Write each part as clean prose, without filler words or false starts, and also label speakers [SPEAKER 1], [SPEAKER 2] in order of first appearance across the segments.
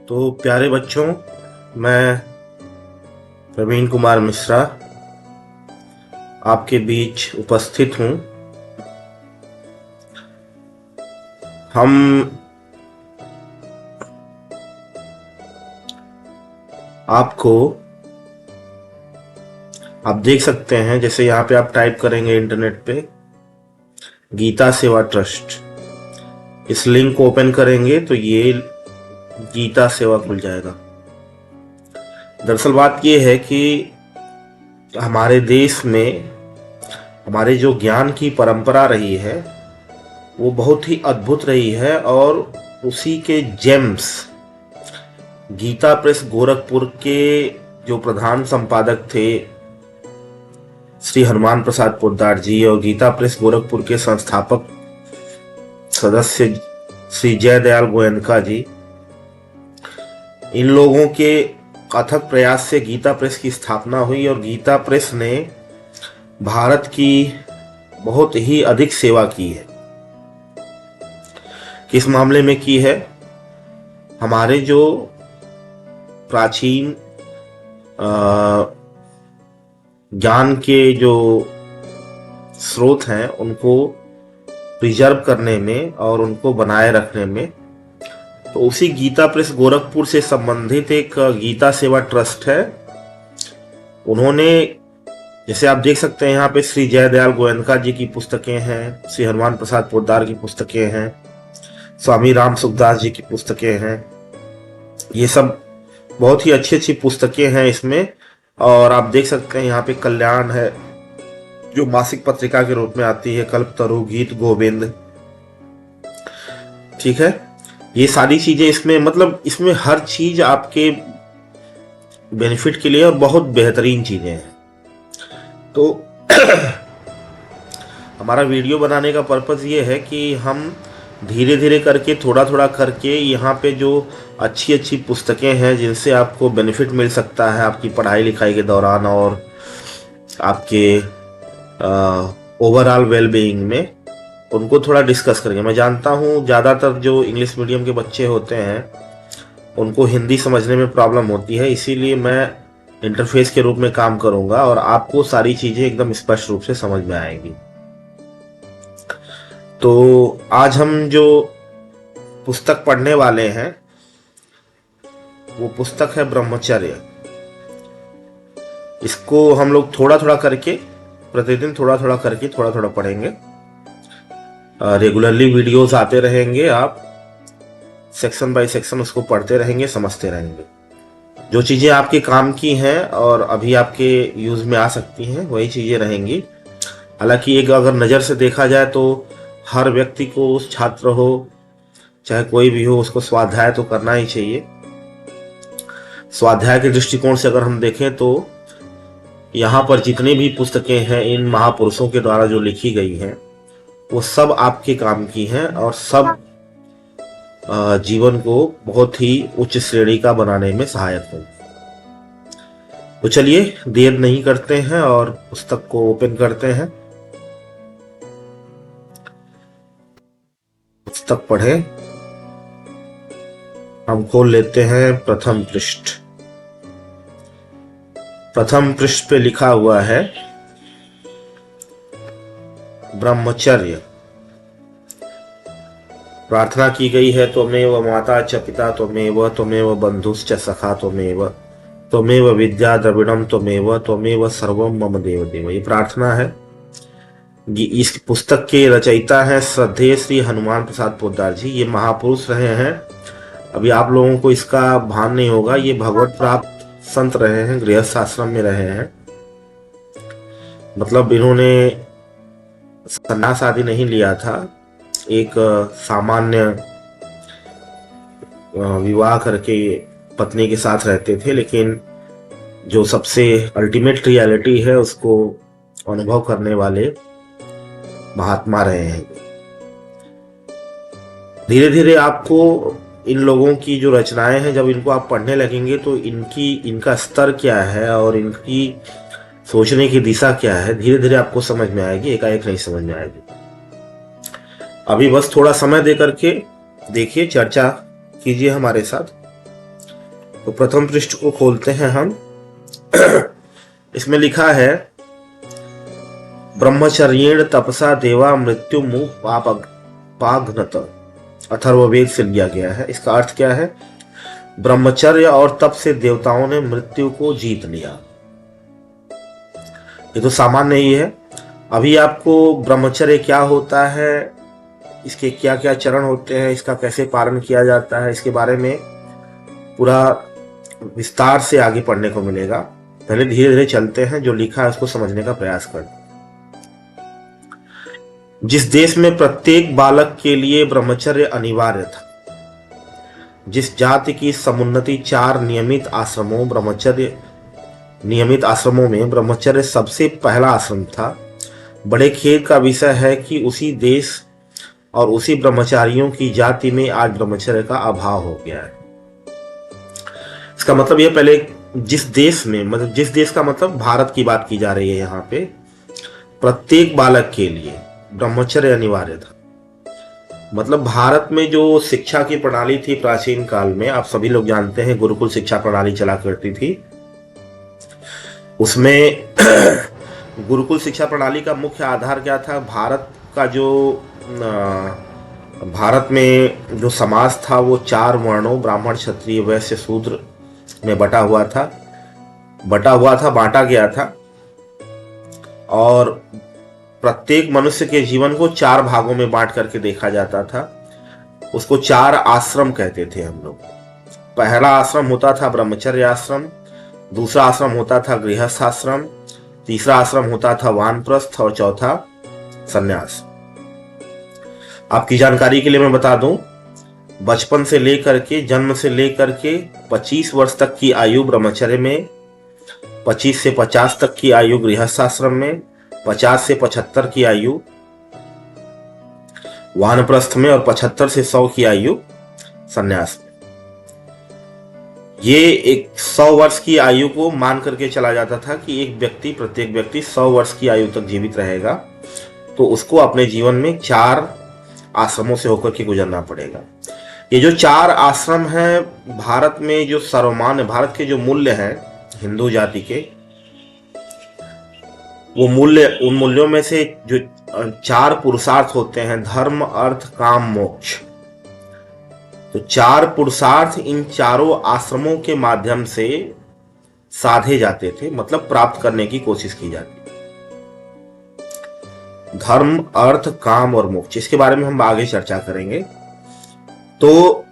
[SPEAKER 1] तो प्यारे बच्चों, मैं प्रवीण कुमार मिश्रा आपके बीच उपस्थित हूँ। हम आपको, आप देख सकते हैं, जैसे यहाँ पे आप टाइप करेंगे इंटरनेट पे गीता सेवा ट्रस्ट, इस लिंक को ओपन करेंगे तो ये गीता सेवा खुल जाएगा। दरअसल बात ये है कि हमारे देश में हमारे जो ज्ञान की परंपरा रही है वो बहुत ही अद्भुत रही है, और उसी के जेम्स गीता प्रेस गोरखपुर के जो प्रधान संपादक थे श्री हनुमान प्रसाद पोद्दार जी, और गीता प्रेस गोरखपुर के संस्थापक सदस्य श्री जयदयाल गोयनका जी, इन लोगों के अथक प्रयास से गीता प्रेस की स्थापना हुई। और गीता प्रेस ने भारत की बहुत ही अधिक सेवा की है। किस मामले में की है? हमारे जो प्राचीन ज्ञान के जो स्रोत हैं उनको प्रिजर्व करने में और उनको बनाए रखने में, तो उसी गीता प्रेस गोरखपुर से संबंधित एक गीता सेवा ट्रस्ट है। उन्होंने, जैसे आप देख सकते हैं यहाँ पे श्री जयदयाल गोयनका जी की पुस्तकें हैं, श्री हनुमान प्रसाद पोद्दार की पुस्तकें हैं, स्वामी राम सुखदास जी की पुस्तकें हैं। ये सब बहुत ही अच्छी अच्छी पुस्तकें हैं इसमें। और आप देख सकते हैं यहाँ पे कल्याण है जो मासिक पत्रिका के रूप में आती है, कल्पतरु, गीत गोविंद, ठीक है। ये सारी चीजें इसमें, मतलब इसमें हर चीज आपके बेनिफिट के लिए और बहुत बेहतरीन चीजें हैं। तो हमारा वीडियो बनाने का पर्पस ये है कि हम धीरे धीरे करके, थोड़ा थोड़ा करके, यहाँ पे जो अच्छी अच्छी पुस्तकें हैं जिनसे आपको बेनिफिट मिल सकता है आपकी पढ़ाई लिखाई के दौरान और आपके ओवरऑल वेलबीइंग में, उनको थोड़ा डिस्कस करेंगे। मैं जानता हूँ ज़्यादातर जो इंग्लिश मीडियम के बच्चे होते हैं उनको हिंदी समझने में प्रॉब्लम होती है, इसीलिए मैं इंटरफेस के रूप में काम करूँगा और आपको सारी चीज़ें एकदम स्पष्ट रूप से समझ में आएंगी। तो आज हम जो पुस्तक पढ़ने वाले हैं वो पुस्तक है ब्रह्मचर्य। इसको हम लोग थोड़ा थोड़ा करके, प्रतिदिन थोड़ा थोड़ा करके थोड़ा थोड़ा पढ़ेंगे। रेगुलरली वीडियोस आते रहेंगे, आप सेक्शन बाय सेक्शन उसको पढ़ते रहेंगे, समझते रहेंगे। जो चीज़ें आपके काम की हैं और अभी आपके यूज़ में आ सकती हैं वही चीज़ें रहेंगी। हालांकि एक अगर नज़र से देखा जाए तो हर व्यक्ति को, उस छात्र हो चाहे कोई भी हो, उसको स्वाध्याय तो करना ही चाहिए। स्वाध्याय के दृष्टिकोण से अगर हम देखें तो यहाँ पर जितनी भी पुस्तकें हैं इन महापुरुषों के द्वारा जो लिखी गई हैं वो सब आपके काम की हैं और सब जीवन को बहुत ही उच्च श्रेणी का बनाने में सहायक होंगे। तो चलिए देर नहीं करते हैं और पुस्तक को ओपन करते हैं, पुस्तक पढ़ें। हम खोल लेते हैं प्रथम पृष्ठ। प्रथम पृष्ठ पे लिखा हुआ है ब्रह्मचर्य। प्रार्थना की गई है, त्वमेव माता च पिता त्वमेव, त्वमेव बंधुश्च सखा त्वमेव, त्वमेव विद्या द्रविणम त्वमेव, त्वमेव सर्वम मम देव देव। ये प्रार्थना है। इस पुस्तक के रचयिता हैं श्रद्धेय श्री हनुमान प्रसाद पोद्दार जी। ये महापुरुष रहे हैं। अभी आप लोगों को इसका भान नहीं होगा, ये भगवत प्राप्त संत रहे हैं, गृहस्थ आश्रम में रहे हैं। मतलब इन्होंने संन्यास आदि नहीं लिया था, एक सामान्य विवाह करके पत्नी के साथ रहते थे, लेकिन जो सबसे अल्टीमेट रियलिटी है उसको अनुभव करने वाले महात्मा रहे हैं। धीरे धीरे आपको इन लोगों की जो रचनाएं हैं, जब इनको आप पढ़ने लगेंगे तो इनका स्तर क्या है और इनकी सोचने की दिशा क्या है, धीरे धीरे आपको समझ में आएगी, एकाएक नहीं समझ में आएगी। अभी बस थोड़ा समय दे करके देखिए, चर्चा कीजिए हमारे साथ। तो प्रथम पृष्ठ को खोलते हैं हम। इसमें लिखा है, ब्रह्मचर्येण तपसा देवा मृत्यु मुख पाघ्नत। अथर्ववेद से लिया गया है। इसका अर्थ क्या है? ब्रह्मचर्य और तप से देवताओं ने मृत्यु को जीत लिया। ये तो सामान्य ही है। अभी आपको ब्रह्मचर्य क्या होता है, इसके क्या क्या चरण होते हैं, इसका कैसे पालन किया जाता है, इसके बारे में पूरा विस्तार से आगे पढ़ने को मिलेगा। पहले धीरे धीरे चलते हैं, जो लिखा है उसको समझने का प्रयास करते हैं। जिस देश में प्रत्येक बालक के लिए ब्रह्मचर्य अनिवार्य था, जिस जाति की समुन्नति 4 नियमित आश्रमों में ब्रह्मचर्य सबसे पहला आश्रम था, बड़े खेद का विषय है कि उसी देश और उसी ब्रह्मचारियों की जाति में आज ब्रह्मचर्य का अभाव हो गया है। इसका मतलब यह, पहले जिस देश में, मतलब जिस देश का मतलब भारत की बात की जा रही है यहाँ पे, प्रत्येक बालक के लिए ब्रह्मचर्य अनिवार्य था। मतलब भारत में जो शिक्षा की प्रणाली थी प्राचीन काल में, आप सभी लोग जानते हैं गुरुकुल शिक्षा प्रणाली चला करती थी। उसमें गुरुकुल शिक्षा प्रणाली का मुख्य आधार क्या था? भारत में जो समाज था वो 4 वर्णों ब्राह्मण, क्षत्रिय, वैश्य, शूद्र में बांटा हुआ था, बांटा गया था। और प्रत्येक मनुष्य के जीवन को 4 भागों में बांट करके देखा जाता था। उसको 4 आश्रम कहते थे हम लोग। पहला आश्रम होता था ब्रह्मचर्य आश्रम, दूसरा आश्रम होता था गृहस्थ आश्रम, तीसरा आश्रम होता था वानप्रस्थ और चौथा सन्यास। आपकी जानकारी के लिए मैं बता दूं, बचपन से लेकर के, जन्म से लेकर के 25 वर्ष तक की आयु ब्रह्मचर्य में, 25 से 50 तक की आयु गृहस्थ आश्रम में, 50 से 75 की आयु वानप्रस्थ में और 75 से 100 की आयु सन्यास में। ये एक 100 वर्ष की आयु को मान करके चला जाता था कि प्रत्येक व्यक्ति 100 वर्ष की आयु तक जीवित रहेगा, तो उसको अपने जीवन में 4 आश्रमों से होकर के गुजरना पड़ेगा। ये जो 4 आश्रम हैं, भारत में जो सर्वमान्य, भारत के जो मूल्य हैं हिंदू जाति के, वो उन मूल्यों में से जो 4 पुरुषार्थ होते हैं, धर्म, अर्थ, काम, मोक्ष, तो 4 पुरुषार्थ इन चारों आश्रमों के माध्यम से साधे जाते थे, मतलब प्राप्त करने की कोशिश की जाती। धर्म, अर्थ, काम और मोक्ष, इसके बारे में हम आगे चर्चा करेंगे। तो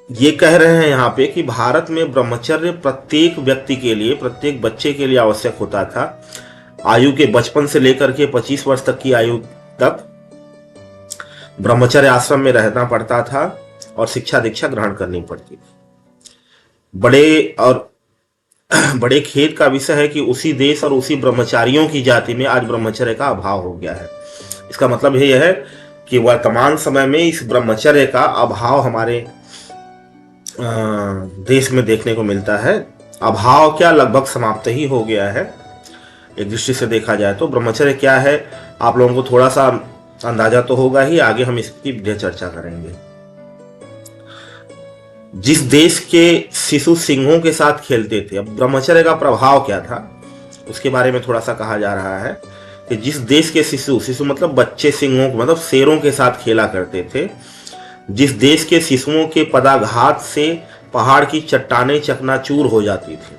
[SPEAKER 1] ये कह रहे हैं यहाँ पे कि भारत में ब्रह्मचर्य प्रत्येक व्यक्ति के लिए, प्रत्येक बच्चे के लिए आवश्यक होता था। आयु के बचपन से लेकर के 25 वर्ष तक की आयु तक ब्रह्मचर्य आश्रम में रहना पड़ता था और शिक्षा दीक्षा ग्रहण करनी पड़ती थी। बड़े खेद का विषय है कि उसी देश और उसी ब्रह्मचारियों की जाति में आज ब्रह्मचर्य का अभाव हो गया है। इसका मतलब यह है कि वर्तमान समय में इस ब्रह्मचर्य का अभाव हमारे देश में देखने को मिलता है। अभाव क्या, लगभग समाप्त ही हो गया है। एक दृष्टि से देखा जाए तो ब्रह्मचर्य क्या है, आप लोगों को थोड़ा सा अंदाजा तो होगा ही, आगे हम इसकी ढेर चर्चा करेंगे। जिस देश के शिशु सिंहों के साथ खेलते थे, अब ब्रह्मचर्य का प्रभाव क्या था उसके बारे में थोड़ा सा कहा जा रहा है कि जिस देश के शिशु मतलब बच्चे सिंहों, मतलब शेरों के साथ खेला करते थे, जिस देश के शिशुओं के पदाघात से पहाड़ की चट्टानें चकनाचूर हो जाती थी।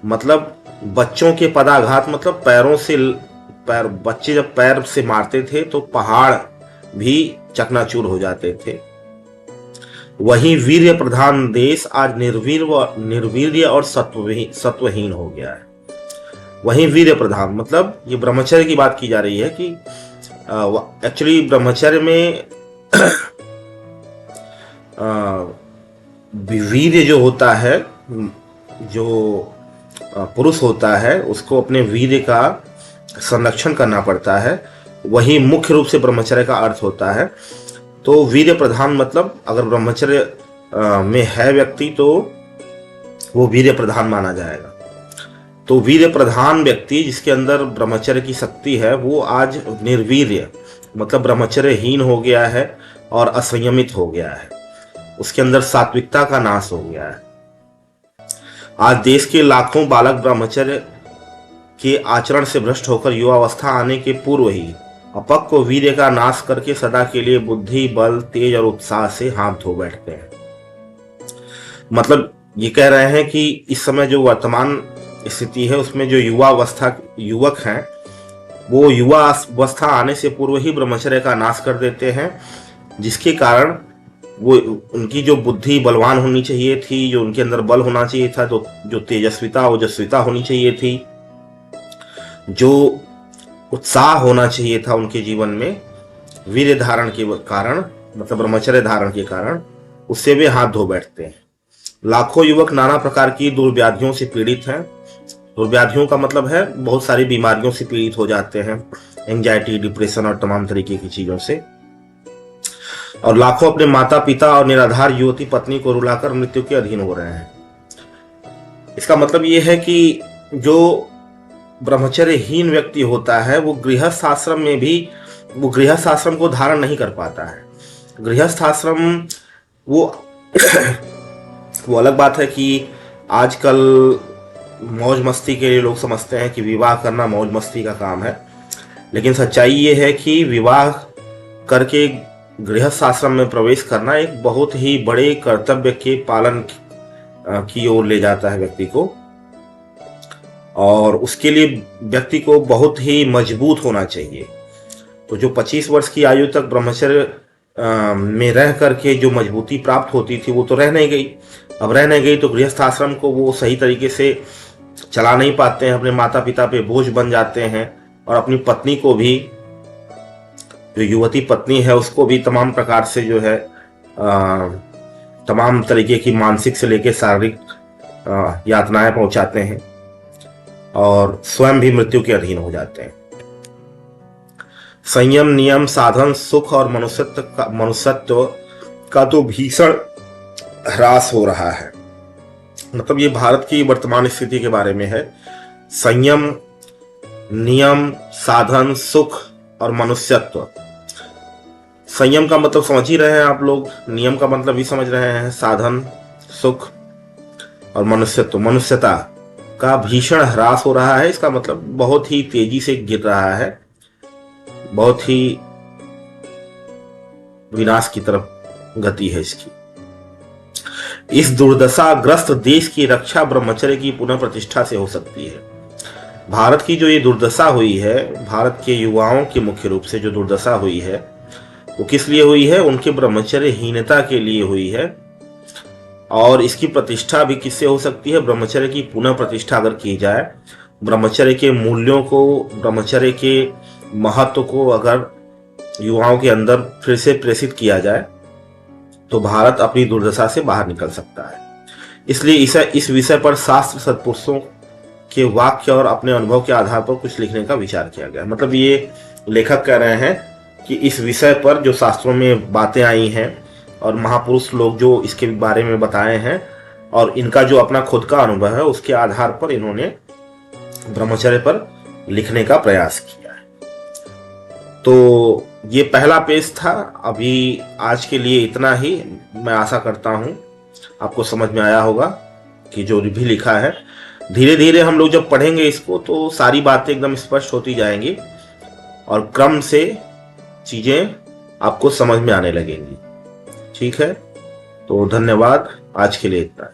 [SPEAKER 1] मतलब बच्चों के पदाघात मतलब बच्चे जब पैर से मारते थे तो पहाड़ भी चकनाचूर हो जाते थे। वहीं वीर्य प्रधान देश आज निर्वीर्य और सत्वहीन हो गया है। वहीं वीर्य प्रधान मतलब ये ब्रह्मचर्य की बात की जा रही है कि एक्चुअली ब्रह्मचर्य में वीर्य जो होता है, जो पुरुष होता है, उसको अपने वीर्य का संरक्षण करना पड़ता है। वही मुख्य रूप से ब्रह्मचर्य का अर्थ होता है। तो वीर्य प्रधान मतलब अगर ब्रह्मचर्य में है व्यक्ति तो वो वीर्य प्रधान माना जाएगा। तो वीर्य प्रधान व्यक्ति जिसके अंदर ब्रह्मचर्य की शक्ति है वो आज निर्वीर्य मतलब ब्रह्मचर्यहीन हो गया है और असंयमित हो गया है। उसके अंदर सात्विकता का नाश हो गया है। आज देश के लाखों बालक ब्रह्मचर्य के आचरण से भ्रष्ट होकर युवावस्था आने के पूर्व ही अपक्व वीर्य का नाश करके सदा के लिए बुद्धि, बल, तेज और उत्साह से हाथ धो बैठते हैं। मतलब ये कह रहे हैं कि इस समय जो वर्तमान स्थिति है उसमें जो युवक हैं वो युवा अवस्था आने से पूर्व ही ब्रह्मचर्य का नाश कर देते हैं, जिसके कारण वो उनकी जो बुद्धि बलवान होनी चाहिए थी, जो उनके अंदर बल होना चाहिए था, जो तेजस्विता ओजस्विता होनी चाहिए थी, जो उत्साह होना चाहिए था उनके जीवन में, वीर्य धारण के कारण मतलब ब्रह्मचर्य धारण के कारण उससे वे हाथ धो बैठते हैं। लाखों युवक नाना प्रकार की दुर्व्याधियों से पीड़ित हैं। दुर्व्याधियों का मतलब है बहुत सारी बीमारियों से पीड़ित हो जाते हैं, एंजाइटी, डिप्रेशन और तमाम तरीके की चीजों से। और लाखों अपने माता पिता और निराधार युवती पत्नी को रुलाकर मृत्यु के अधीन हो रहे हैं। इसका मतलब यह है कि जो ब्रह्मचर्यहीन व्यक्ति होता है वो गृहस्थ आश्रम में भी वो गृहस्थ आश्रम को धारण नहीं कर पाता है। गृहस्थ आश्रम वो वो अलग बात है कि आजकल मौज मस्ती के लिए लोग समझते हैं कि विवाह करना मौज मस्ती का काम है, लेकिन सच्चाई ये है कि विवाह करके गृहस्थ आश्रम में प्रवेश करना एक बहुत ही बड़े कर्तव्य के पालन की ओर ले जाता है व्यक्ति को, और उसके लिए व्यक्ति को बहुत ही मजबूत होना चाहिए। तो जो 25 वर्ष की आयु तक ब्रह्मचर्य में रह करके जो मजबूती प्राप्त होती थी वो तो रह नहीं गई। अब रह नहीं गई तो गृहस्थ आश्रम को वो सही तरीके से चला नहीं पाते हैं, अपने माता पिता पे बोझ बन जाते हैं, और अपनी पत्नी को भी, जो युवती पत्नी है उसको भी तमाम प्रकार से जो है तमाम तरीके की मानसिक से लेकर शारीरिक यातनाएं पहुंचाते हैं और स्वयं भी मृत्यु के अधीन हो जाते हैं। संयम, नियम, साधन, सुख और मनुष्यत्व का तो भीषण ह्रास हो रहा है। मतलब ये भारत की वर्तमान स्थिति के बारे में है। संयम, नियम, साधन, सुख और मनुष्यत्व। संयम का मतलब समझ ही रहे हैं आप लोग, नियम का मतलब भी समझ रहे हैं, साधन, सुख और मनुष्यत्व, मनुष्यता का भीषण ह्रास हो रहा है। इसका मतलब बहुत ही तेजी से गिर रहा है, बहुत ही विनाश की तरफ गति है इसकी। इस दुर्दशाग्रस्त देश की रक्षा ब्रह्मचर्य की पुनः प्रतिष्ठा से हो सकती है। भारत की जो ये दुर्दशा हुई है, भारत के युवाओं की मुख्य रूप से जो दुर्दशा हुई है वो किस लिए हुई है? उनके ब्रह्मचर्यहीनता के लिए हुई है। और इसकी प्रतिष्ठा भी किससे हो सकती है? ब्रह्मचर्य की पुनः प्रतिष्ठा अगर की जाए, ब्रह्मचर्य के मूल्यों को, ब्रह्मचर्य के महत्व को अगर युवाओं के अंदर फिर से प्रेषित किया जाए तो भारत अपनी दुर्दशा से बाहर निकल सकता है। इसलिए इस विषय पर शास्त्र सत्पुरुषों के वाक्य और अपने अनुभव के आधार पर कुछ लिखने का विचार किया गया। मतलब ये लेखक कह रहे हैं कि इस विषय पर जो शास्त्रों में बातें आई हैं और महापुरुष लोग जो इसके बारे में बताए हैं और इनका जो अपना खुद का अनुभव है उसके आधार पर इन्होंने ब्रह्मचर्य पर लिखने का प्रयास किया है। तो ये पहला पेज था। अभी आज के लिए इतना ही। मैं आशा करता हूं आपको समझ में आया होगा कि जो भी लिखा है। धीरे धीरे हम लोग जब पढ़ेंगे इसको तो सारी बातें एकदम स्पष्ट होती जाएंगी और क्रम से चीजें आपको समझ में आने लगेंगी। ठीक है, तो धन्यवाद। आज के लिए इतना।